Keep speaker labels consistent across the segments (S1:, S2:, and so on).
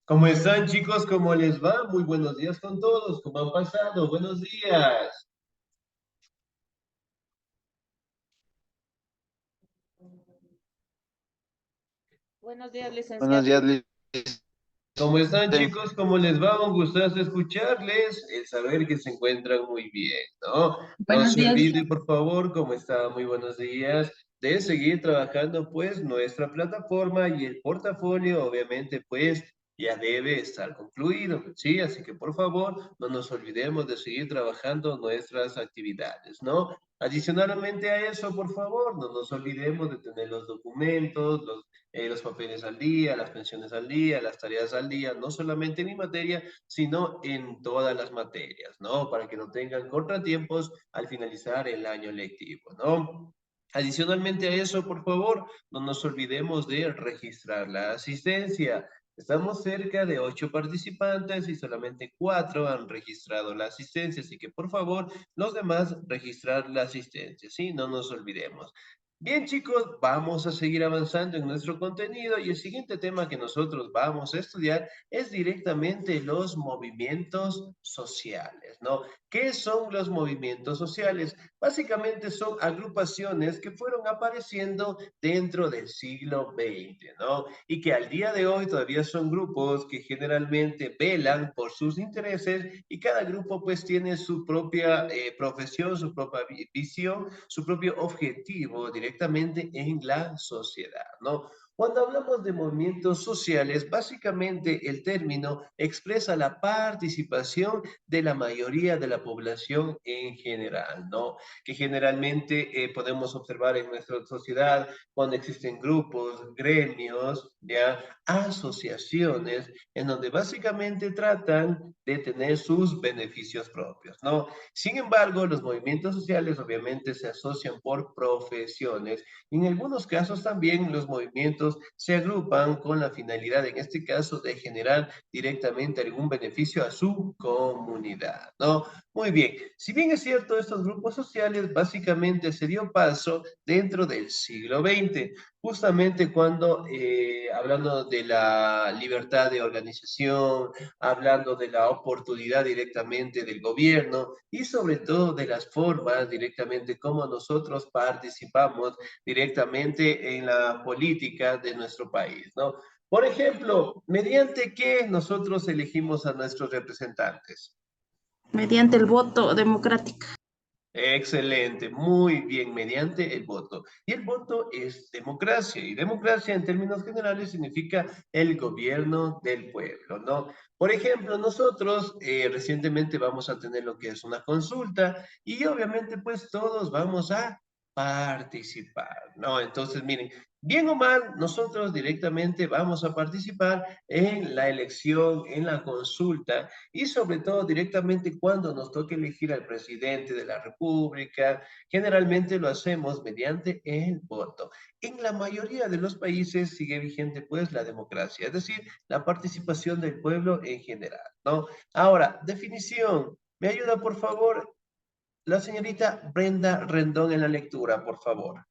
S1: ¿Cómo están, chicos? ¿Cómo les va? Muy buenos días con todos. ¿Cómo han pasado? Buenos días.
S2: Buenos días,
S3: Buenos
S2: licenciado.
S3: días, Liz.
S1: ¿Cómo están, chicos? ¿Cómo les va? Un gustazo escucharles, el saber que se encuentran muy bien, ¿no? No
S2: Buenos
S1: se
S2: días.
S1: olviden, por favor, como está, muy buenos días, de seguir trabajando, pues, nuestra plataforma y el portafolio, obviamente, pues, ya debe estar concluido, ¿sí? Así que, por favor, no nos olvidemos de seguir trabajando nuestras actividades, ¿no? Adicionalmente a eso, por favor, no nos olvidemos de tener los documentos, los papeles al día, las pensiones al día, las tareas al día, no solamente en mi materia, sino en todas las materias, ¿no? Para que no tengan contratiempos al finalizar el año lectivo, ¿no? Adicionalmente a eso, por favor, no nos olvidemos de registrar la asistencia. Estamos cerca de 8 participantes y solamente 4 han registrado la asistencia, así que por favor, los demás registrar la asistencia, ¿sí? No nos olvidemos. Bien, chicos, vamos a seguir avanzando en nuestro contenido y el siguiente tema que nosotros vamos a estudiar es directamente los movimientos sociales, ¿no? ¿Qué son los movimientos sociales? Básicamente son agrupaciones que fueron apareciendo dentro del siglo XX, ¿no? Y que al día de hoy todavía son grupos que generalmente velan por sus intereses y cada grupo pues tiene su propia profesión, su propia visión, su propio objetivo directamente en la sociedad, ¿no? Cuando hablamos de movimientos sociales, básicamente el término expresa la participación de la mayoría de la población en general, ¿no? Que generalmente podemos observar en nuestra sociedad cuando existen grupos, gremios, ya, asociaciones, en donde básicamente tratan de tener sus beneficios propios, ¿no? Sin embargo, los movimientos sociales obviamente se asocian por profesiones y en algunos casos también los movimientos se agrupan con la finalidad, en este caso, de generar directamente algún beneficio a su comunidad, ¿no? Muy bien, si bien es cierto, estos grupos sociales básicamente se dio paso dentro del siglo XX, justamente cuando, hablando de la libertad de organización, hablando de la oportunidad directamente del gobierno y sobre todo de las formas directamente como nosotros participamos directamente en la política de nuestro país, ¿no? Por ejemplo, ¿mediante qué nosotros elegimos a nuestros representantes?
S2: Mediante el voto democrático.
S1: Excelente, muy bien, mediante el voto. Y el voto es democracia, y democracia en términos generales significa el gobierno del pueblo, ¿no? Por ejemplo, nosotros recientemente vamos a tener lo que es una consulta y obviamente pues todos vamos a participar, ¿no? Entonces, miren, bien o mal, nosotros directamente vamos a participar en la elección, en la consulta y sobre todo directamente cuando nos toque elegir al presidente de la República, generalmente lo hacemos mediante el voto. En la mayoría de los países sigue vigente pues la democracia, es decir, la participación del pueblo en general, ¿no? Ahora, definición. ¿Me ayuda, por favor, la señorita Brenda Rendón en la lectura, por favor?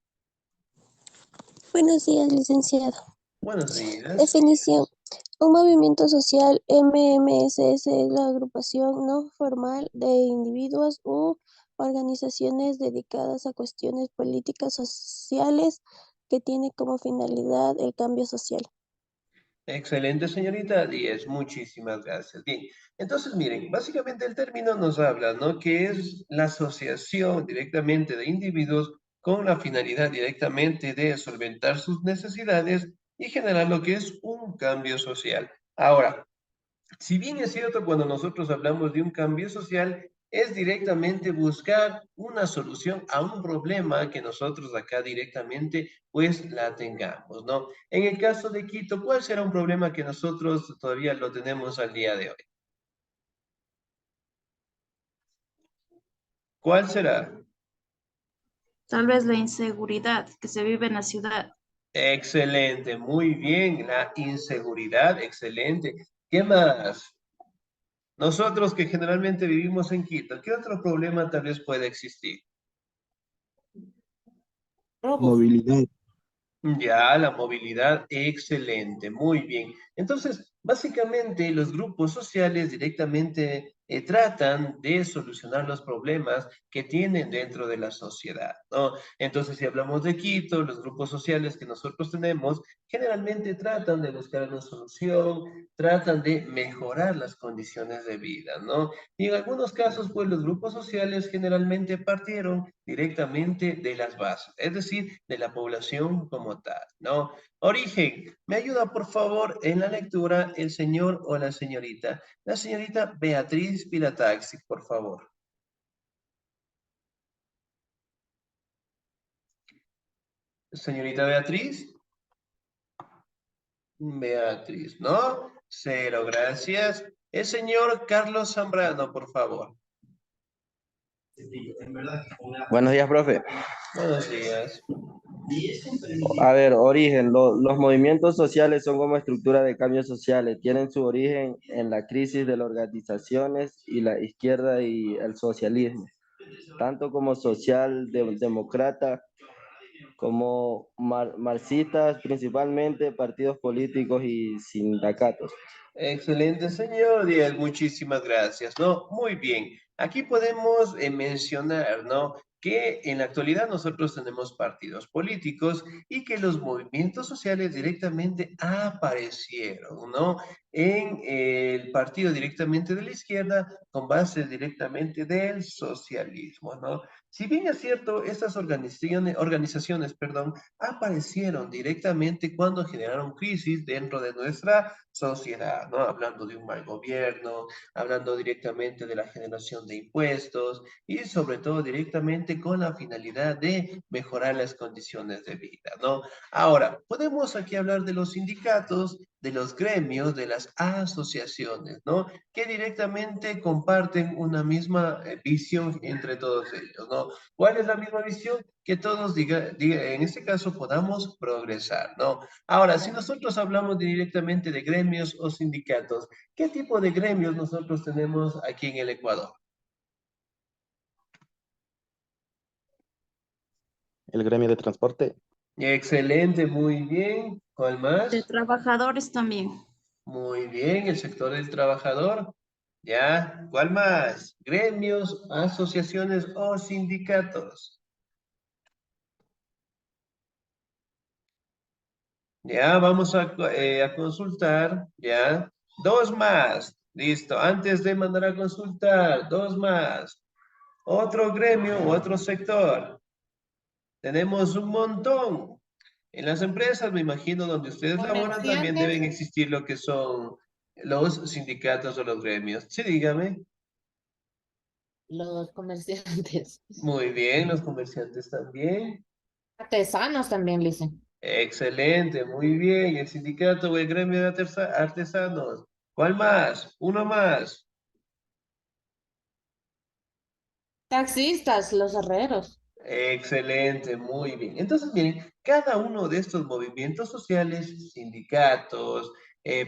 S4: Buenos días, licenciado.
S1: Buenos días.
S4: Definición. Un movimiento social MMSS es la agrupación no formal de individuos u organizaciones dedicadas a cuestiones políticas sociales que tiene como finalidad el cambio social.
S1: Excelente, señorita Díez, muchísimas gracias. Bien, entonces miren, básicamente el término nos habla, ¿no? Que es la asociación directamente de individuos con la finalidad directamente de solventar sus necesidades y generar lo que es un cambio social. Ahora, si bien es cierto, cuando nosotros hablamos de un cambio social, es directamente buscar una solución a un problema que nosotros acá directamente pues la tengamos, ¿no? En el caso de Quito, ¿cuál será un problema que nosotros todavía lo tenemos al día de hoy? ¿Cuál será?
S2: Tal vez la inseguridad que se vive en la ciudad.
S1: Excelente, muy bien, la inseguridad, excelente. ¿Qué más? Nosotros que generalmente vivimos en Quito, ¿qué otro problema tal vez puede existir?
S2: Robo.
S3: Movilidad.
S1: Ya, la movilidad, excelente, muy bien. Entonces, Básicamente, los grupos sociales directamente tratan de solucionar los problemas que tienen dentro de la sociedad, ¿no? Entonces, si hablamos de Quito, los grupos sociales que nosotros tenemos generalmente tratan de buscar una solución, tratan de mejorar las condiciones de vida, ¿no? Y en algunos casos, pues los grupos sociales generalmente partieron directamente de las bases, es decir, de la población como tal, ¿no? Origen, me ayuda por favor en la lectura el señor o la señorita. La señorita Beatriz Pilataxi, por favor. Señorita Beatriz. Beatriz, ¿no? Cero, gracias. El señor Carlos Zambrano, por favor.
S3: Buenos días, profe.
S1: Buenos días.
S3: A ver, origen. Los movimientos sociales son como estructura de cambios sociales. Tienen su origen en la crisis de las organizaciones y la izquierda y el socialismo, tanto como demócrata como marxistas, principalmente partidos políticos y sindicatos.
S1: Excelente, señor Díaz, muchísimas gracias, ¿no? Muy bien, aquí podemos mencionar, ¿no? Que en la actualidad nosotros tenemos partidos políticos y que los movimientos sociales directamente aparecieron, ¿no? En el partido directamente de la izquierda con base directamente del socialismo, ¿no? Si bien es cierto, estas organizaciones, aparecieron directamente cuando generaron crisis dentro de nuestra sociedad, ¿no? Hablando de un mal gobierno, hablando directamente de la generación de impuestos y sobre todo directamente con la finalidad de mejorar las condiciones de vida, ¿no? Ahora, podemos aquí hablar de los sindicatos, de los gremios, de las asociaciones, ¿no? Que directamente comparten una misma visión entre todos ellos, ¿no? ¿Cuál es la misma visión? Que todos, en este caso, podamos progresar, ¿no? Ahora, si nosotros hablamos directamente de gremios o sindicatos, ¿qué tipo de gremios nosotros tenemos aquí en el Ecuador?
S3: El gremio de transporte.
S1: Excelente, muy bien. ¿Cuál
S2: De
S1: más?
S2: trabajadores también.
S1: Muy bien, el sector del trabajador. ¿Ya? ¿Cuál más? Gremios, asociaciones o sindicatos. Ya, vamos a consultar, ¿ya? Dos más. Listo. Antes de mandar a consultar, dos más. Otro gremio, otro sector. Tenemos un montón. En las empresas, me imagino, donde ustedes laboran, también
S5: Comerciantes,
S1: deben existir lo que son los sindicatos o los gremios. Sí, dígame.
S5: los comerciantes,
S1: Muy bien, los comerciantes también.
S5: artesanos también, dicen.
S1: Excelente, muy bien. El sindicato o el gremio de artesanos. ¿Cuál más? Uno más.
S5: Taxistas, los herreros.
S1: Excelente, muy bien. Entonces, miren, cada uno de estos movimientos sociales, sindicatos,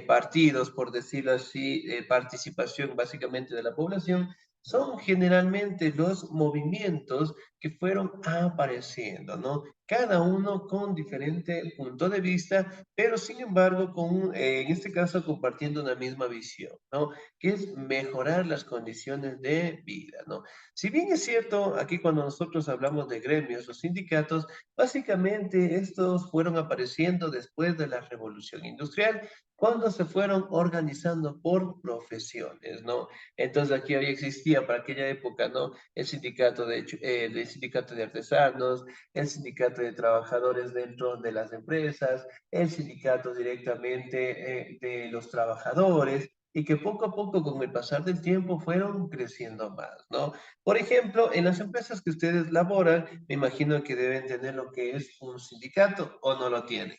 S1: partidos, por decirlo así, participación básicamente de la población, son generalmente los movimientos que fueron apareciendo, ¿no? Cada uno con diferente punto de vista, pero sin embargo, en este caso, compartiendo una misma visión, ¿no? Que es mejorar las condiciones de vida, ¿no? Si bien es cierto, aquí cuando nosotros hablamos de gremios o sindicatos, básicamente estos fueron apareciendo después de la Revolución Industrial, cuando se fueron organizando por profesiones, ¿no? Entonces aquí había existía para aquella época, ¿no? El sindicato de artesanos, el sindicato de trabajadores dentro de las empresas, el sindicato directamente de los trabajadores, y que poco a poco, con el pasar del tiempo, fueron creciendo más, ¿no? Por ejemplo, en las empresas que ustedes laboran, me imagino que deben tener lo que es un sindicato o no lo tienen.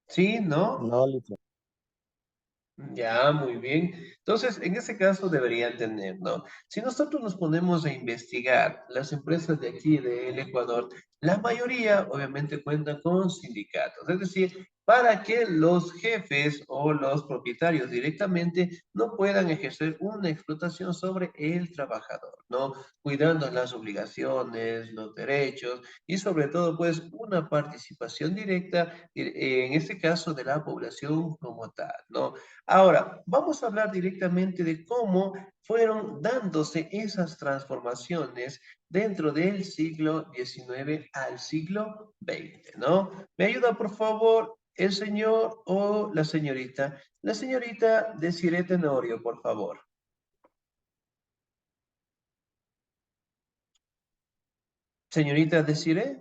S1: ¿Sí? ¿No?
S3: No, licenciado.
S1: Ya, muy bien. Entonces, en ese caso deberían tener, ¿no? Si nosotros nos ponemos a investigar las empresas de aquí, del Ecuador, la mayoría obviamente cuentan con sindicatos, es decir, para que los jefes o los propietarios directamente no puedan ejercer una explotación sobre el trabajador, ¿no? Cuidando las obligaciones, los derechos y sobre todo, pues, una participación directa, en este caso, de la población como tal, ¿no? Ahora, vamos a hablar directamente de cómo fueron dándose esas transformaciones dentro del siglo XIX al siglo XX, ¿no? ¿Me ayuda, por favor, el señor o la señorita? La señorita Desiree Tenorio, por favor. Señorita Desiree,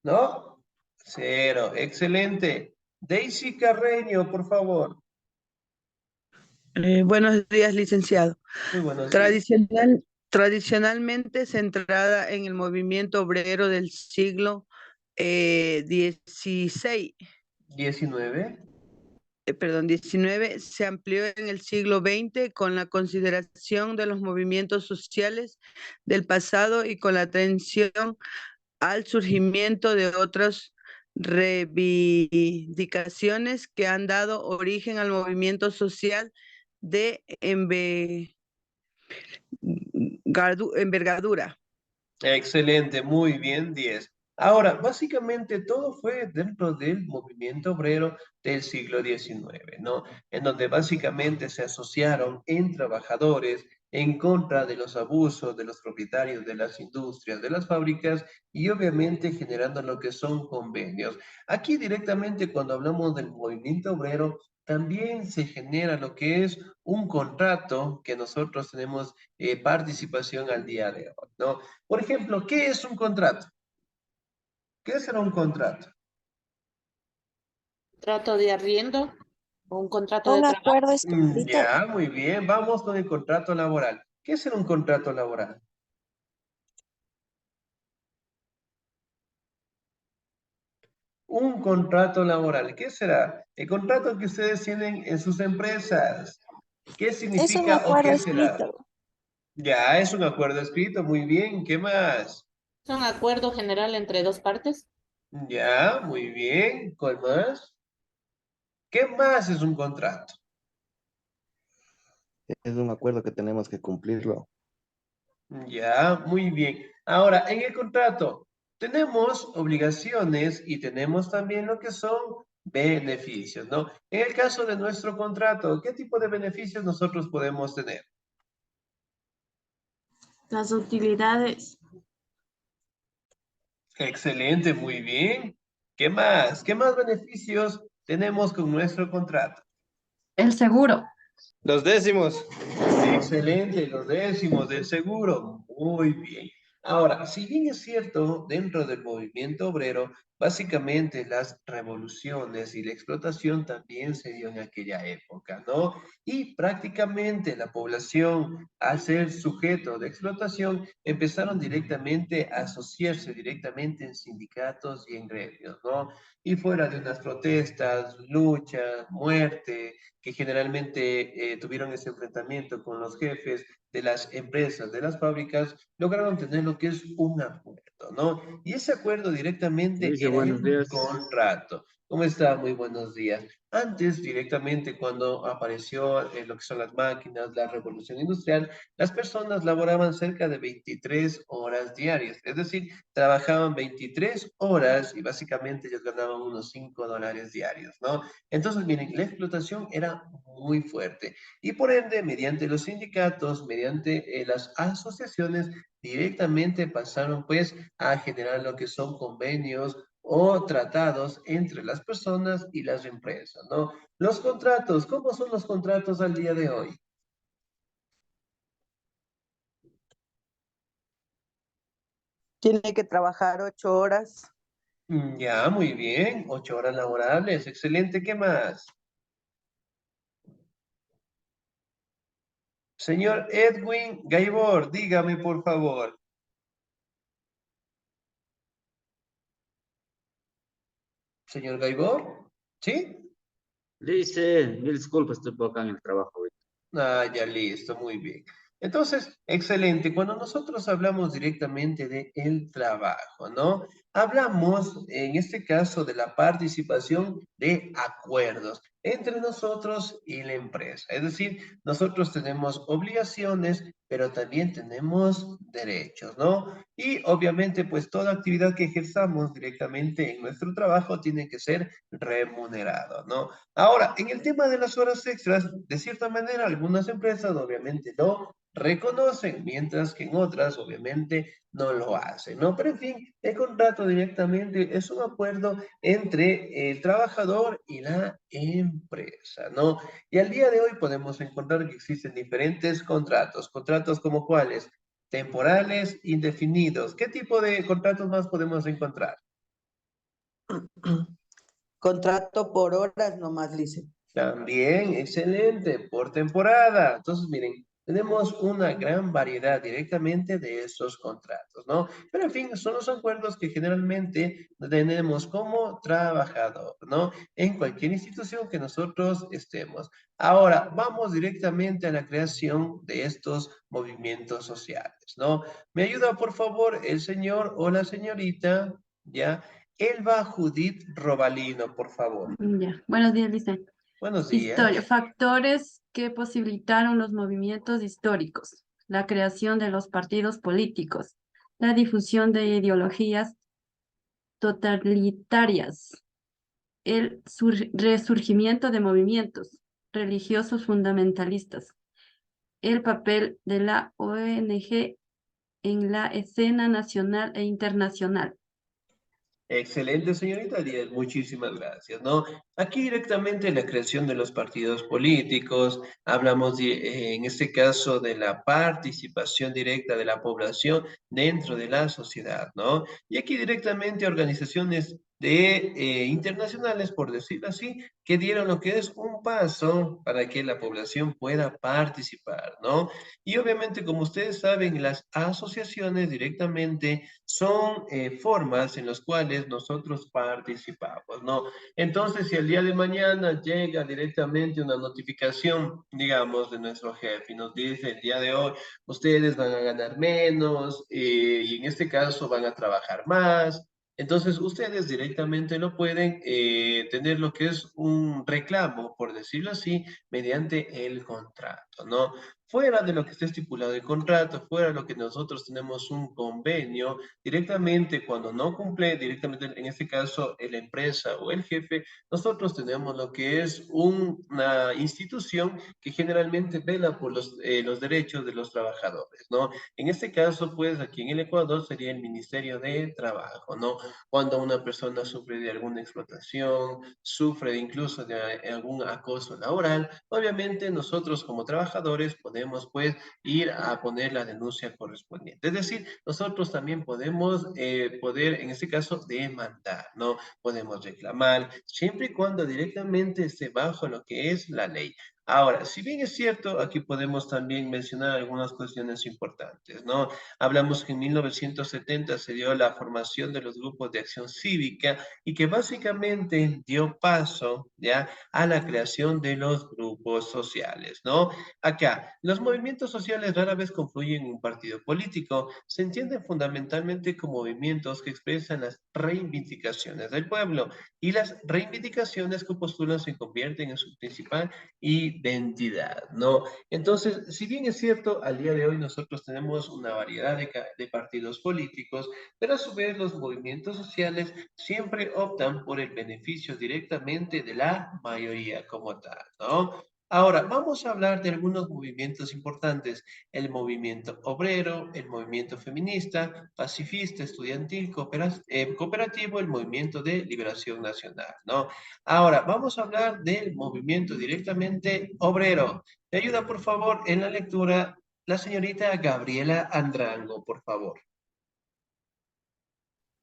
S1: ¿no? Cero, excelente. Daisy Carreño, por favor.
S6: Buenos días, licenciado.
S1: Muy buenos días.
S6: Tradicionalmente centrada en el movimiento obrero del siglo XVI,
S1: 19.
S6: perdón, XIX, se amplió en el siglo XX con la consideración de los movimientos sociales del pasado y con la atención al surgimiento de otras reivindicaciones que han dado origen al movimiento social de envergadura.
S1: Excelente, muy bien, 10. Ahora, básicamente todo fue dentro del movimiento obrero del siglo XIX, ¿no? En donde básicamente se asociaron en trabajadores en contra de los abusos de los propietarios de las industrias, de las fábricas y obviamente generando lo que son convenios. Aquí directamente cuando hablamos del movimiento obrero, también se genera lo que es un contrato que nosotros tenemos participación al día de hoy, ¿no? Por ejemplo, ¿qué es un contrato? ¿Qué será un contrato?
S5: Trato de arriendo o un contrato de
S4: Un
S5: trabajo.
S4: acuerdo escrito.
S1: Ya, muy bien. Vamos con el contrato laboral. ¿Qué será un contrato laboral? Un contrato laboral. ¿Qué será? El contrato que ustedes tienen en sus empresas. ¿Qué
S4: Es un
S1: significa o
S4: acuerdo
S1: qué será?
S4: escrito.
S1: Ya, es un acuerdo escrito. Muy bien. ¿Qué más?
S5: Es un acuerdo general entre dos partes.
S1: Ya, muy bien. ¿Cuál más? ¿Qué más es un contrato?
S3: Es un acuerdo que tenemos que cumplirlo.
S1: Ya, muy bien. Ahora, en el contrato tenemos obligaciones y tenemos también lo que son beneficios, ¿no? En el caso de nuestro contrato, ¿qué tipo de beneficios nosotros podemos tener?
S2: Las utilidades,
S1: Excelente, muy bien. ¿Qué más? ¿Qué más beneficios tenemos con nuestro contrato?
S7: El seguro.
S3: Los décimos.
S1: Excelente, los décimos del seguro. Muy bien. Ahora, si bien es cierto, dentro del movimiento obrero, básicamente las revoluciones y la explotación también se dio en aquella época, ¿no? Y prácticamente la población, al ser sujeto de explotación, empezaron directamente a asociarse directamente en sindicatos y en gremios, ¿no? Y fuera de unas protestas, lucha, muerte, que generalmente tuvieron ese enfrentamiento con los jefes de las empresas, de las fábricas, lograron tener lo que es un acuerdo, ¿no? Y ese acuerdo directamente
S8: Dice,
S1: era
S8: buenos
S1: el
S8: días.
S1: contrato. ¿Cómo está? Muy buenos días. Antes, directamente, cuando apareció lo que son las máquinas, la revolución industrial, las personas laboraban cerca de 23 horas diarias, es decir, trabajaban 23 horas y básicamente ellos ganaban unos $5 diarios, ¿no? Entonces, miren, la explotación era muy fuerte y por ende, mediante los sindicatos, mediante las asociaciones, directamente pasaron pues a generar lo que son convenios o tratados entre las personas y las empresas, ¿no? Los contratos, ¿cómo son los contratos al día de hoy?
S6: Tiene que trabajar 8 horas.
S1: Ya, muy bien, 8 horas laborables, excelente, ¿qué más? Señor Edwin Gaibor, dígame por favor. Señor Gaibor, ¿sí?
S7: Dice, mil disculpas, estoy por acá en el trabajo ahorita.
S1: Ah, ya listo, muy bien. Entonces, excelente. Cuando nosotros hablamos directamente de el trabajo, ¿no? Hablamos, en este caso, de la participación de acuerdos entre nosotros y la empresa. Es decir, nosotros tenemos obligaciones, pero también tenemos derechos, ¿no? Y obviamente, pues toda actividad que ejerzamos directamente en nuestro trabajo tiene que ser remunerado, ¿no? Ahora, en el tema de las horas extras, de cierta manera, algunas empresas obviamente lo reconocen, mientras que en otras obviamente no lo hacen, ¿no? Pero en fin, el contrato directamente es un acuerdo entre el trabajador y la empresa, ¿no? Y al día de hoy podemos encontrar que existen diferentes contratos, contratos como cuáles, temporales, indefinidos. ¿Qué tipo de contratos más podemos encontrar?
S6: Contrato por horas nomás, dice.
S1: También, excelente, por temporada. Entonces, miren, tenemos una gran variedad directamente de esos contratos, ¿no? Pero en fin, son los acuerdos que generalmente tenemos como trabajador, ¿no? En cualquier institución que nosotros estemos. Ahora, vamos directamente a la creación de estos movimientos sociales, ¿no? ¿Me ayuda, por favor, el señor o la señorita, ya? Elba Judith Robalino, por favor.
S8: Ya, buenos días, Lisa.
S1: Buenos
S8: Historia,
S1: días.
S8: factores que posibilitaron los movimientos históricos, la creación de los partidos políticos, la difusión de ideologías totalitarias, el resurgimiento de movimientos religiosos fundamentalistas, el papel de la ONG en la escena nacional e internacional.
S1: Excelente, señorita Díaz, muchísimas gracias, ¿no? Aquí directamente la creación de los partidos políticos, hablamos en este caso de la participación directa de la población dentro de la sociedad, ¿no? Y aquí directamente organizaciones internacionales, por decirlo así, que dieron lo que es un paso para que la población pueda participar, ¿no? Y obviamente, como ustedes saben, las asociaciones directamente son formas en las cuales nosotros participamos, ¿no? Entonces, si el día de mañana llega directamente una notificación, digamos, de nuestro jefe y nos dice el día de hoy, ustedes van a ganar menos y en este caso van a trabajar más, entonces ustedes directamente lo pueden tener lo que es un reclamo, por decirlo así, mediante el contrato, ¿no? Fuera de lo que esté estipulado el contrato, fuera de lo que nosotros tenemos un convenio, directamente cuando no cumple, directamente en este caso la empresa o el jefe, nosotros tenemos lo que es una institución que generalmente vela por los derechos de los trabajadores, ¿no? En este caso, pues aquí en el Ecuador sería el Ministerio de Trabajo, ¿no? Cuando una persona sufre de alguna explotación, sufre incluso de algún acoso laboral, obviamente nosotros como trabajadores podemos pues ir a poner la denuncia correspondiente. Es decir, nosotros también podemos en este caso demandar, ¿no? Podemos reclamar, siempre y cuando directamente esté bajo lo que es la ley. Ahora, si bien es cierto, aquí podemos también mencionar algunas cuestiones importantes, ¿no? Hablamos que en 1970 se dio la formación de los grupos de acción cívica y que básicamente dio paso, ¿ya?, a la creación de los grupos sociales, ¿no? Acá, los movimientos sociales rara vez confluyen en un partido político, se entienden fundamentalmente como movimientos que expresan las reivindicaciones del pueblo y las reivindicaciones que postulan se convierten en su principal identidad, ¿no? Entonces, si bien es cierto, al día de hoy nosotros tenemos una variedad de partidos políticos, pero a su vez los movimientos sociales siempre optan por el beneficio directamente de la mayoría como tal, ¿no? Ahora, vamos a hablar de algunos movimientos importantes. El movimiento obrero, el movimiento feminista, pacifista, estudiantil, cooperativo, el movimiento de liberación nacional, ¿no? Ahora, vamos a hablar del movimiento directamente obrero. ¿Me ayuda, por favor, en la lectura la señorita Gabriela Andrango, por favor?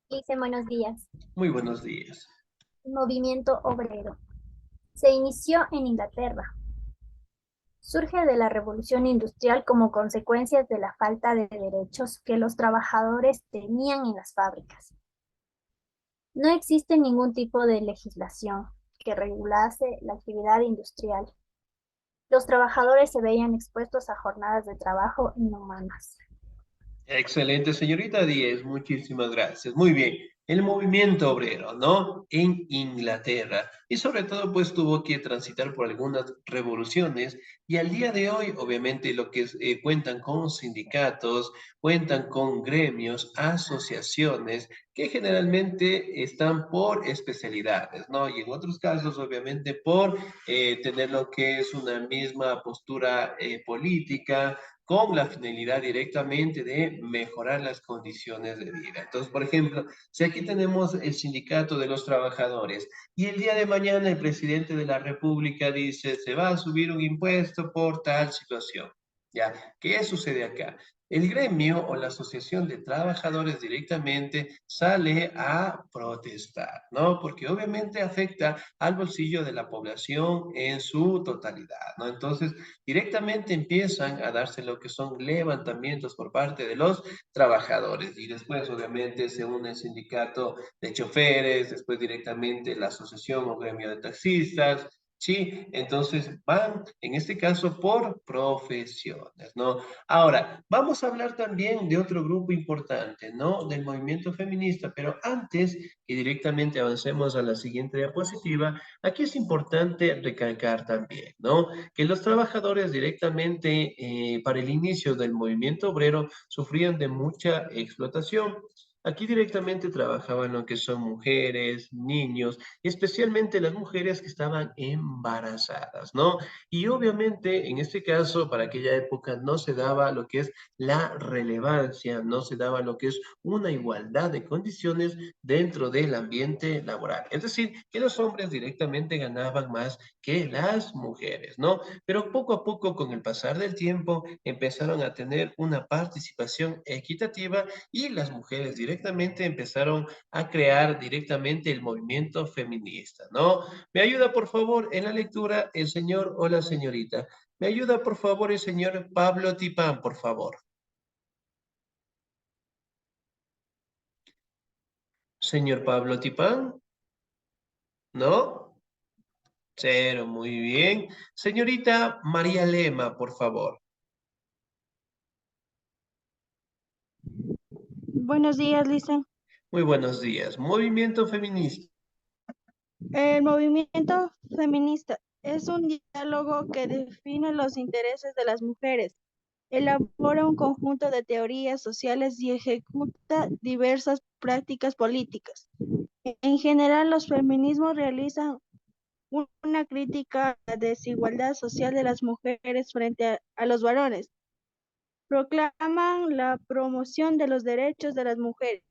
S9: Dice, buenos días.
S1: Muy buenos días.
S9: Movimiento obrero. Se inició en Inglaterra. Surge de la revolución industrial como consecuencia de la falta de derechos que los trabajadores tenían en las fábricas. No existe ningún tipo de legislación que regulase la actividad industrial. Los trabajadores se veían expuestos a jornadas de trabajo inhumanas.
S1: Excelente, señorita Díez, muchísimas gracias. Muy bien, el movimiento obrero, ¿no? En Inglaterra. Y sobre todo, pues tuvo que transitar por algunas revoluciones. Y al día de hoy, obviamente, lo que cuentan con sindicatos, cuentan con gremios, asociaciones, que generalmente están por especialidades, ¿no? Y en otros casos, obviamente, por tener lo que es una misma postura política con la finalidad directamente de mejorar las condiciones de vida. Entonces, por ejemplo, si aquí tenemos el sindicato de los trabajadores y el día de mañana el presidente de la República dice se va a subir un impuesto por tal situación. ¿Ya? ¿Qué sucede acá? El gremio o la asociación de trabajadores directamente sale a protestar, ¿no? Porque obviamente afecta al bolsillo de la población en su totalidad, ¿no? Entonces, directamente empiezan a darse lo que son levantamientos por parte de los trabajadores y después obviamente se une el sindicato de choferes, después directamente la asociación o gremio de taxistas. Sí, entonces van, en este caso, por profesiones, ¿no? Ahora, vamos a hablar también de otro grupo importante, ¿no? Del movimiento feminista, pero antes que directamente avancemos a la siguiente diapositiva, aquí es importante recalcar también, ¿no? Que los trabajadores directamente para el inicio del movimiento obrero sufrían de mucha explotación. Aquí directamente trabajaban lo que son mujeres, niños, y especialmente las mujeres que estaban embarazadas, ¿no? Y obviamente en este caso, para aquella época no se daba lo que es la relevancia, no se daba lo que es una igualdad de condiciones dentro del ambiente laboral. Es decir, que los hombres directamente ganaban más que las mujeres, ¿no? Pero poco a poco, con el pasar del tiempo, empezaron a tener una participación equitativa y las mujeres directamente empezaron a crear directamente el movimiento feminista, ¿no? ¿Me ayuda, por favor, en la lectura el señor o la señorita? ¿Me ayuda, por favor, el señor Pablo Tipán, por favor? Señor Pablo Tipán, ¿no? Cero, muy bien. Señorita María Lema, por favor.
S10: Buenos días, Lisa.
S1: Muy buenos días. Movimiento feminista.
S10: El movimiento feminista es un diálogo que define los intereses de las mujeres, elabora un conjunto de teorías sociales y ejecuta diversas prácticas políticas. En general, los feminismos realizan una crítica a la desigualdad social de las mujeres frente a los varones. Proclaman la promoción de los derechos de las mujeres.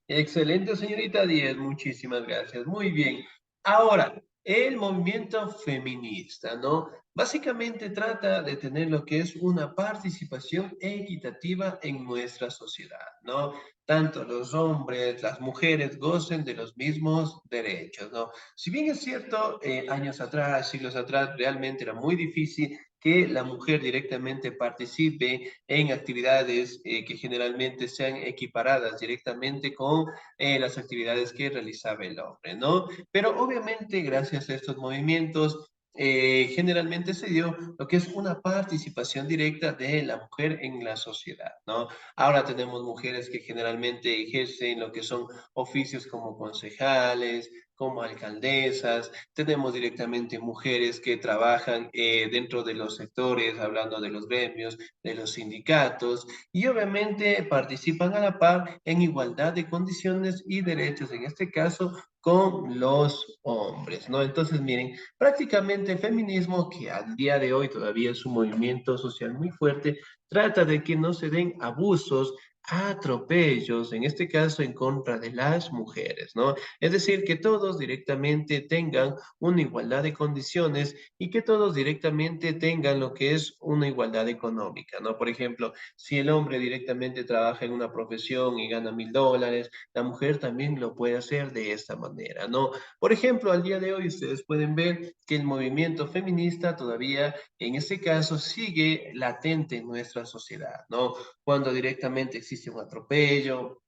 S1: Excelente, señorita Díez, muchísimas gracias. Muy bien. Ahora, el movimiento feminista, ¿no? Básicamente trata de tener lo que es una participación equitativa en nuestra sociedad, ¿no? Tanto los hombres, las mujeres gocen de los mismos derechos, ¿no? Si bien es cierto, años atrás, siglos atrás, realmente era muy difícil que la mujer directamente participe en actividades que generalmente sean equiparadas directamente con las actividades que realizaba el hombre, ¿no? Pero obviamente gracias a estos movimientos generalmente se dio lo que es una participación directa de la mujer en la sociedad, ¿no? Ahora tenemos mujeres que generalmente ejercen lo que son oficios como concejales, como alcaldesas, tenemos directamente mujeres que trabajan dentro de los sectores, hablando de los gremios, de los sindicatos, y obviamente participan a la par en igualdad de condiciones y derechos, en este caso con los hombres, ¿no? Entonces, miren, prácticamente el feminismo, que al día de hoy todavía es un movimiento social muy fuerte, trata de que no se den abusos, atropellos, en este caso en contra de las mujeres, ¿no? Es decir, que todos directamente tengan una igualdad de condiciones y que todos directamente tengan lo que es una igualdad económica, ¿no? Por ejemplo, si el hombre directamente trabaja en una profesión y gana $1000, la mujer también lo puede hacer de esta manera, ¿no? Por ejemplo, al día de hoy ustedes pueden ver que el movimiento feminista todavía, en este caso, sigue latente en nuestra sociedad, ¿no? Cuando directamente existe un atropello,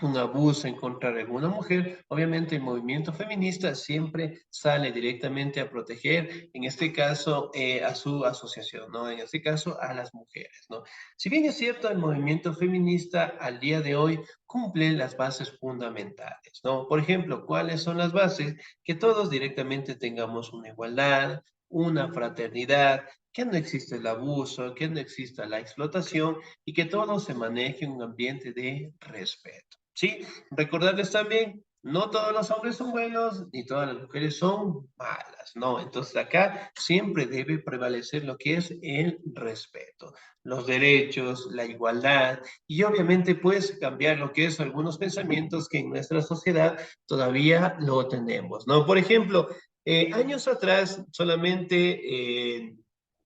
S1: un abuso en contra de alguna mujer, obviamente el movimiento feminista siempre sale directamente a proteger, en este caso, a su asociación, ¿no? En este caso, a las mujeres, ¿no? Si bien es cierto, el movimiento feminista al día de hoy cumple las bases fundamentales, ¿no? Por ejemplo, ¿cuáles son las bases? Que todos directamente tengamos una igualdad, una fraternidad, que no existe el abuso, que no exista la explotación y que todo se maneje en un ambiente de respeto. Sí, recordarles también, no todos los hombres son buenos, ni todas las mujeres son malas, no. Entonces acá siempre debe prevalecer lo que es el respeto, los derechos, la igualdad, y obviamente pues cambiar lo que es algunos pensamientos que en nuestra sociedad todavía lo tenemos, ¿no? Por ejemplo, años atrás solamente...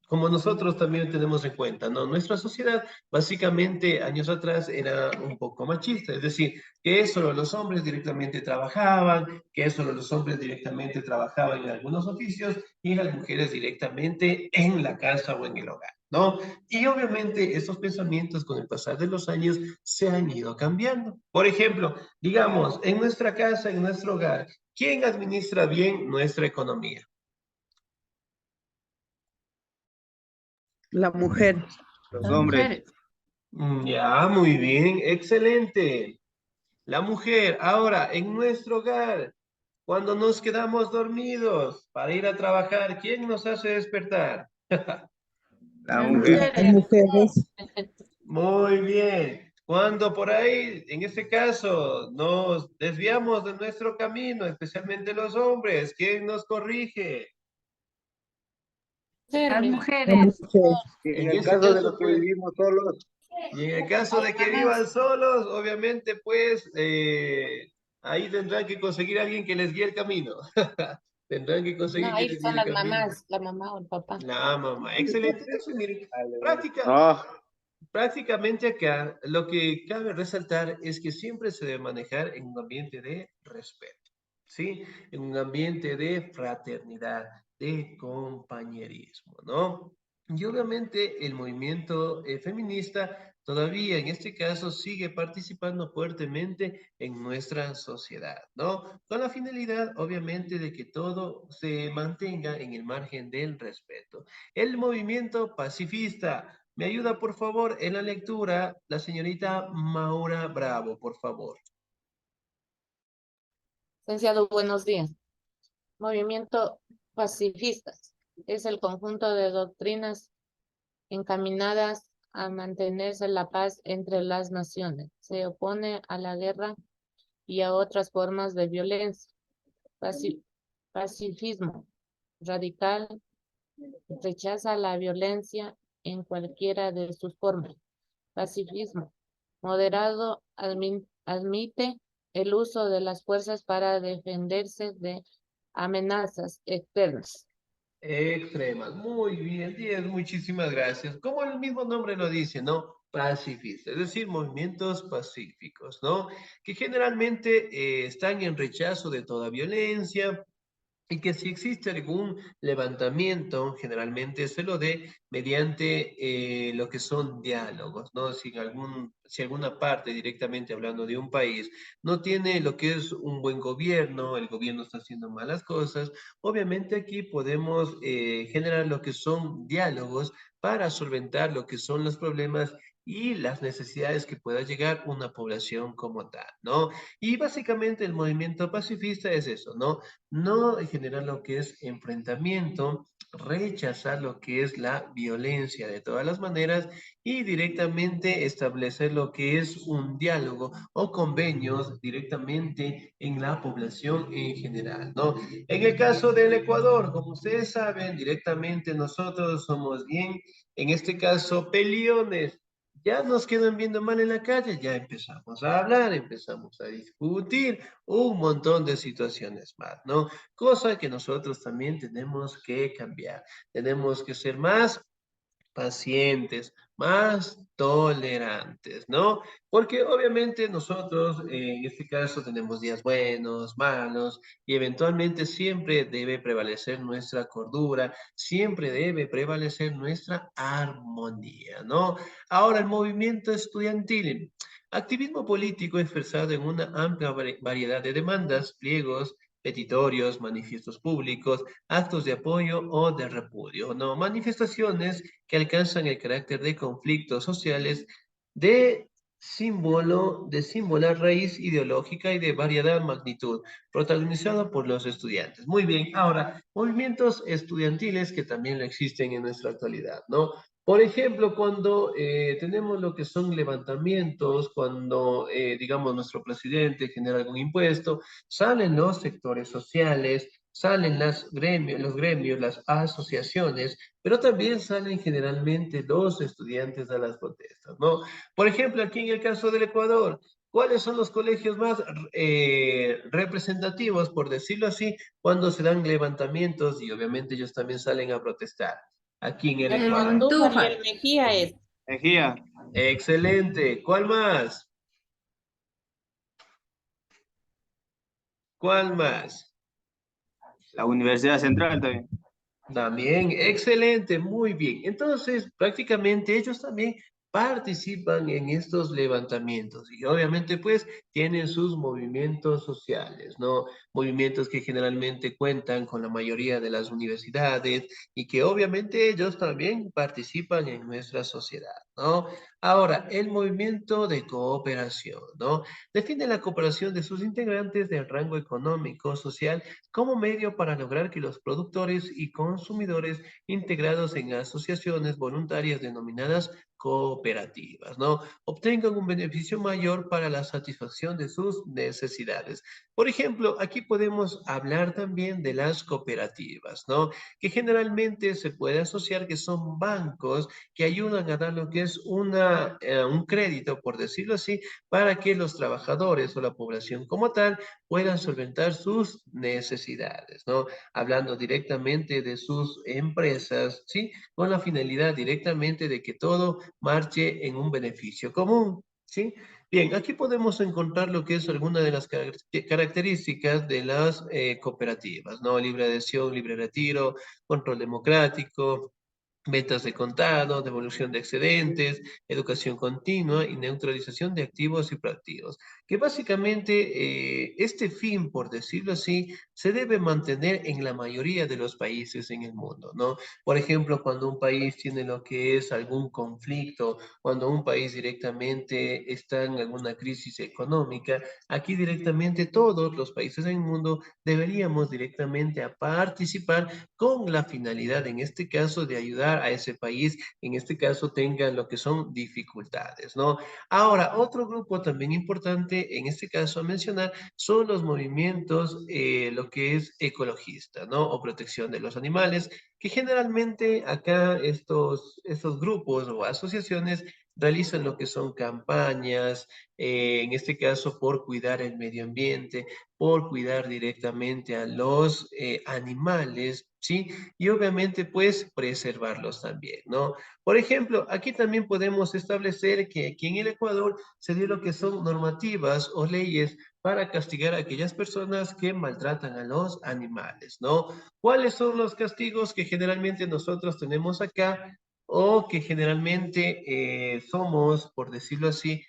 S1: como nosotros también tenemos en cuenta, ¿no? Nuestra sociedad básicamente años atrás era un poco machista, es decir, que solo los hombres directamente trabajaban, que solo los hombres directamente trabajaban en algunos oficios y las mujeres directamente en la casa o en el hogar, ¿no? Y obviamente estos pensamientos con el pasar de los años se han ido cambiando. Por ejemplo, digamos, en nuestra casa, en nuestro hogar, ¿quién administra bien nuestra economía?
S6: La mujer.
S7: Los
S8: Las
S7: hombres.
S8: mujeres.
S1: Ya, muy bien, excelente. La mujer, ahora, en nuestro hogar, cuando nos quedamos dormidos para ir a trabajar, ¿quién nos hace despertar?
S7: La
S8: Las
S7: mujer.
S6: Las
S8: mujeres.
S6: mujeres.
S1: Muy bien. Cuando por ahí, en este caso, nos desviamos de nuestro camino, especialmente los hombres, ¿quién nos corrige?
S8: Las
S6: Las
S8: mujeres.
S6: mujeres.
S7: Y en
S1: En
S7: el
S1: ese
S7: caso de
S1: caso,
S7: los que
S1: pues,
S7: vivimos solos,
S1: y en el caso de que vivan solos, obviamente, pues, ahí tendrán que conseguir a alguien que les guíe el camino. Tendrán que
S5: No,
S1: conseguir que
S5: ahí
S1: les guíe
S5: son
S1: el
S5: las
S1: camino.
S5: mamás, la mamá o el papá.
S1: La mamá, excelente. Entonces, miren,
S7: no,
S1: prácticamente acá lo que cabe resaltar es que siempre se debe manejar en un ambiente de respeto, ¿sí? En un ambiente de fraternidad, de compañerismo, ¿no? Y obviamente el movimiento feminista todavía en este caso sigue participando fuertemente en nuestra sociedad, ¿no? Con la finalidad, obviamente, de que todo se mantenga en el margen del respeto. El movimiento pacifista. ¿Me ayuda, por favor, en la lectura la señorita Maura Bravo, por favor?
S5: Licenciado, buenos días. Movimiento pacifistas es el conjunto de doctrinas encaminadas a mantenerse la paz entre las naciones. Se opone a la guerra y a otras formas de violencia. Pacifismo radical rechaza la violencia en cualquiera de sus formas. Pacifismo moderado admite el uso de las fuerzas para defenderse de amenazas externas.
S1: Extremas. Muy bien, 10, muchísimas gracias. Como el mismo nombre lo dice, ¿no? Pacifista, es decir, movimientos pacíficos, ¿no? Que generalmente están en rechazo de toda violencia, y que si existe algún levantamiento, generalmente se lo dé mediante lo que son diálogos, ¿no? Si alguna parte, directamente hablando de un país, no tiene lo que es un buen gobierno, el gobierno está haciendo malas cosas, obviamente aquí podemos generar lo que son diálogos para solventar lo que son los problemas y las necesidades que pueda llegar una población como tal, ¿no? Y básicamente el movimiento pacifista es eso, ¿no? No generar lo que es enfrentamiento, rechazar lo que es la violencia de todas las maneras y directamente establecer lo que es un diálogo o convenios directamente en la población en general, ¿no? En el caso del Ecuador, como ustedes saben, directamente nosotros somos bien, en este caso, peleones. Ya nos quedan viendo mal en la calle, ya empezamos a hablar, empezamos a discutir un montón de situaciones más, ¿no? Cosa que nosotros también tenemos que cambiar. Tenemos que ser más pacientes, más tolerantes, ¿no? Porque obviamente nosotros en este caso tenemos días buenos, malos, y eventualmente siempre debe prevalecer nuestra cordura, siempre debe prevalecer nuestra armonía, ¿no? Ahora, el movimiento estudiantil. Activismo político expresado en una amplia variedad de demandas, pliegos, petitorios, manifiestos públicos, actos de apoyo o de repudio, ¿no? Manifestaciones que alcanzan el carácter de conflictos sociales de símbolo raíz ideológica y de variada magnitud, protagonizado por los estudiantes. Muy bien, ahora, movimientos estudiantiles que también lo existen en nuestra actualidad, ¿no? Por ejemplo, cuando tenemos lo que son levantamientos, cuando, digamos, nuestro presidente genera algún impuesto, salen los sectores sociales, salen los gremios, las asociaciones, pero también salen generalmente los estudiantes a las protestas, ¿no? Por ejemplo, aquí en el caso del Ecuador, ¿cuáles son los colegios más representativos, por decirlo así, cuando se dan levantamientos y obviamente ellos también salen a protestar? Aquí en el
S5: El
S1: Ecuador.
S5: Andújar y el Mejía es.
S7: Mejía.
S1: Excelente. ¿Cuál más? ¿Cuál más?
S7: La Universidad Central también.
S1: También, excelente, muy bien. Entonces, prácticamente ellos también participan en estos levantamientos y obviamente pues tienen sus movimientos sociales, ¿no? Movimientos que generalmente cuentan con la mayoría de las universidades y que obviamente ellos también participan en nuestra sociedad, ¿no? Ahora, el movimiento de cooperación, ¿no? Define la cooperación de sus integrantes del rango económico, social, como medio para lograr que los productores y consumidores integrados en asociaciones voluntarias denominadas cooperativas, ¿no? Obtengan un beneficio mayor para la satisfacción de sus necesidades. Por ejemplo, aquí podemos hablar también de las cooperativas, ¿no? Que generalmente se puede asociar que son bancos que ayudan a dar lo que es un crédito, por decirlo así, para que los trabajadores o la población como tal puedan solventar sus necesidades, ¿no? Hablando directamente de sus empresas, ¿sí? Con la finalidad directamente de que todo marche en un beneficio común, ¿sí? Bien, aquí podemos encontrar lo que es alguna de las características de las cooperativas, ¿no? Libre adhesión, libre retiro, control democrático, ventas de contado, devolución de excedentes, educación continua y neutralización de activos y pasivos. Que básicamente este fin, por decirlo así, se debe mantener en la mayoría de los países en el mundo, ¿no? Por ejemplo, cuando un país tiene lo que es algún conflicto, cuando un país directamente está en alguna crisis económica, aquí directamente todos los países del mundo deberíamos directamente a participar con la finalidad, en este caso, de ayudar a ese país, en este caso, tengan lo que son dificultades, ¿no? Ahora, otro grupo también importante, en este caso a mencionar, son los movimientos, lo que es ecologista, ¿no? O protección de los animales, que generalmente acá estos grupos o asociaciones realizan lo que son campañas, en este caso por cuidar el medio ambiente, por cuidar directamente a los animales, ¿sí? Y obviamente, pues, preservarlos también, ¿no? Por ejemplo, aquí también podemos establecer que aquí en el Ecuador se dio lo que son normativas o leyes para castigar a aquellas personas que maltratan a los animales, ¿no? ¿Cuáles son los castigos que generalmente nosotros tenemos acá o que generalmente somos, por decirlo así,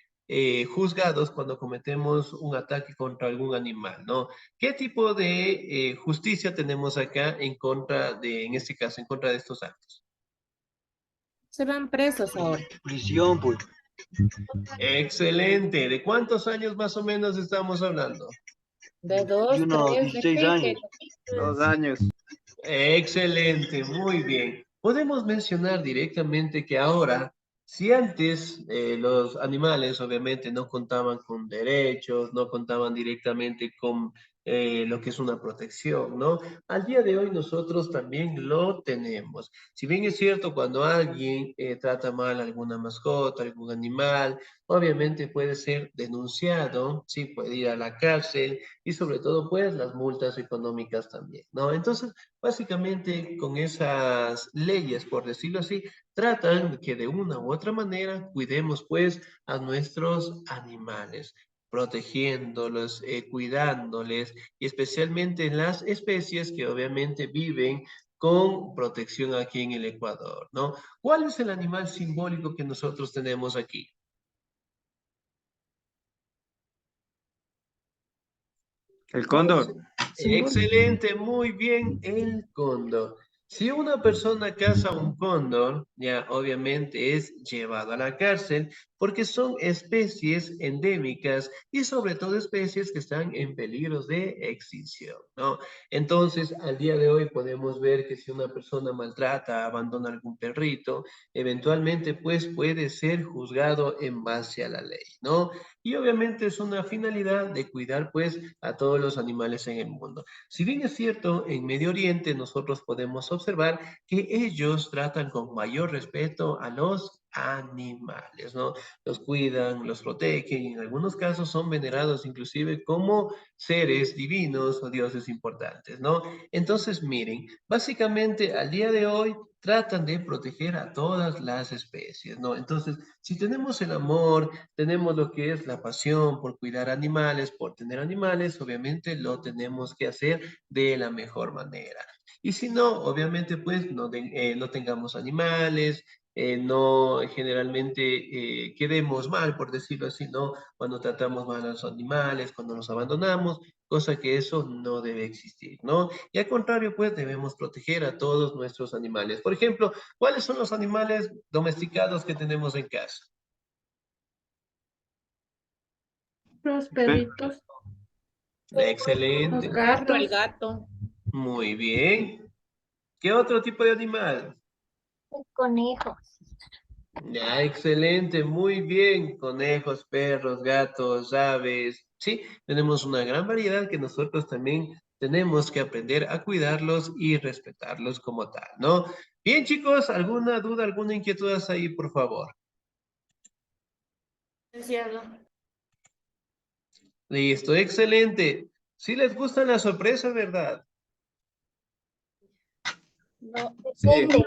S1: juzgados cuando cometemos un ataque contra algún animal, ¿no? ¿Qué tipo de justicia tenemos acá en contra de, en este caso, en contra de estos actos?
S5: Se van presos ahora.
S7: Prisión, pues.
S1: Excelente. ¿De cuántos años más o menos estamos hablando?
S5: De
S7: Y
S5: 2,
S7: unos
S5: 3,
S7: 16 años. 2 años.
S1: Excelente, muy bien. Podemos mencionar directamente que ahora, si antes los animales obviamente no contaban con derechos, no contaban directamente con lo que es una protección, ¿no? Al día de hoy nosotros también lo tenemos. Si bien es cierto, cuando alguien trata mal a alguna mascota, algún animal, obviamente puede ser denunciado, sí, puede ir a la cárcel y sobre todo, pues, las multas económicas también, ¿no? Entonces, básicamente, con esas leyes, por decirlo así, tratan que de una u otra manera cuidemos, pues, a nuestros animales protegiéndolos, cuidándoles, y especialmente en las especies que obviamente viven con protección aquí en el Ecuador, ¿no? ¿Cuál es el animal simbólico que nosotros tenemos aquí?
S7: El
S1: ¿Cuál es?
S7: cóndor.
S1: Excelente, muy bien, el cóndor. Si una persona caza un cóndor, ya obviamente es llevado a la cárcel porque son especies endémicas y sobre todo especies que están en peligro de extinción, ¿no? Entonces, al día de hoy podemos ver que si una persona maltrata, abandona algún perrito, eventualmente pues puede ser juzgado en base a la ley, ¿no? Y obviamente es una finalidad de cuidar pues a todos los animales en el mundo. Si bien es cierto, en Medio Oriente nosotros podemos observar que ellos tratan con mayor respeto a los animales, ¿no? Los cuidan, los protegen, y en algunos casos son venerados inclusive como seres divinos o dioses importantes, ¿no? Entonces, miren, básicamente al día de hoy tratan de proteger a todas las especies, ¿no? Entonces, si tenemos el amor, tenemos lo que es la pasión por cuidar animales, por tener animales, obviamente lo tenemos que hacer de la mejor manera. Y si no, obviamente pues no tengamos animales, no generalmente quedemos mal, por decirlo así, ¿no? Cuando tratamos mal a los animales, cuando los abandonamos, cosa que eso no debe existir, ¿no? Y al contrario, pues debemos proteger a todos nuestros animales. Por ejemplo, ¿cuáles son los animales domesticados que tenemos en casa?
S8: Los perritos, los
S1: Excelente,
S5: El
S8: gatos,
S5: gato.
S1: muy bien. ¿Qué otro tipo de animal?
S9: El conejo.
S1: Ya, excelente, muy bien. Conejos, perros, gatos, aves. Sí, tenemos una gran variedad que nosotros también tenemos que aprender a cuidarlos y respetarlos como tal, ¿no? Bien, chicos, ¿alguna duda, alguna inquietud ahí, por favor?
S5: Licenciado.
S1: Listo, excelente. Sí les gustan las sorpresas, ¿verdad?
S9: No,
S7: Sí.
S9: depende.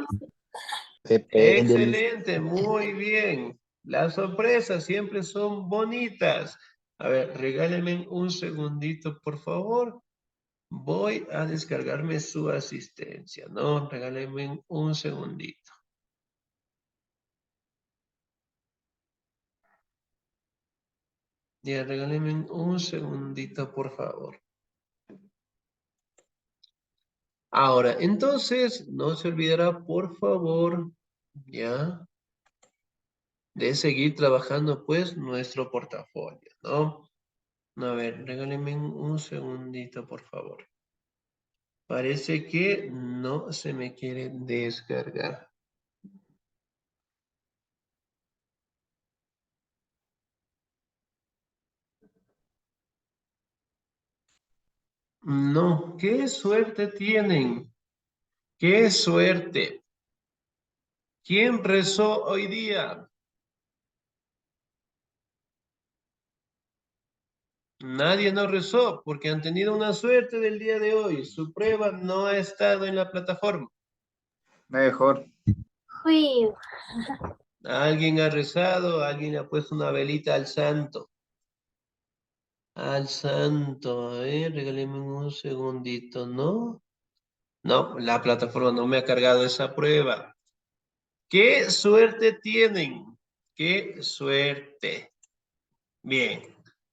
S3: Depende.
S1: Excelente, muy bien. Las sorpresas siempre son bonitas. A ver, regálenme un segundito, por favor. Voy a descargarme su asistencia, ¿no? Regálenme un segundito. Ya, regálenme un segundito, por favor. Ahora, entonces, no se olvidará, por favor, ya, de seguir trabajando, pues, nuestro portafolio, ¿no? A ver, regálenme un segundito, por favor. Parece que no se me quiere descargar. No, qué suerte tienen. Qué suerte. ¿Quién rezó hoy día? Nadie no rezó porque han tenido una suerte del día de hoy. Su prueba no ha estado en la plataforma.
S7: Mejor.
S9: Uy,
S1: Alguien ha rezado, alguien le ha puesto una velita al santo. Al santo, a ver, regáleme un segundito, ¿no? No, la plataforma no me ha cargado esa prueba. ¡Qué suerte tienen! ¡Qué suerte! Bien,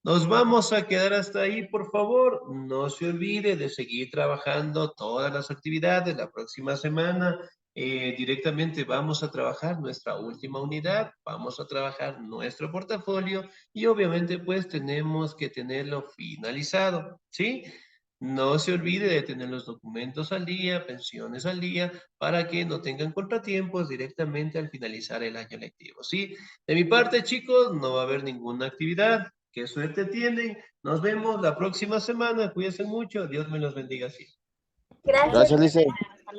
S1: nos vamos a quedar hasta ahí, por favor. No se olvide de seguir trabajando todas las actividades. La próxima semana directamente vamos a trabajar nuestra última unidad, vamos a trabajar nuestro portafolio y obviamente pues tenemos que tenerlo finalizado, ¿sí? No se olvide de tener los documentos al día, pensiones al día, para que no tengan contratiempos directamente al finalizar el año lectivo, ¿sí? De mi parte, chicos, no va a haber ninguna actividad. Qué suerte tienen. Nos vemos la próxima semana. Cuídense mucho. Dios me los bendiga así.
S9: Gracias.
S3: Gracias, Lice.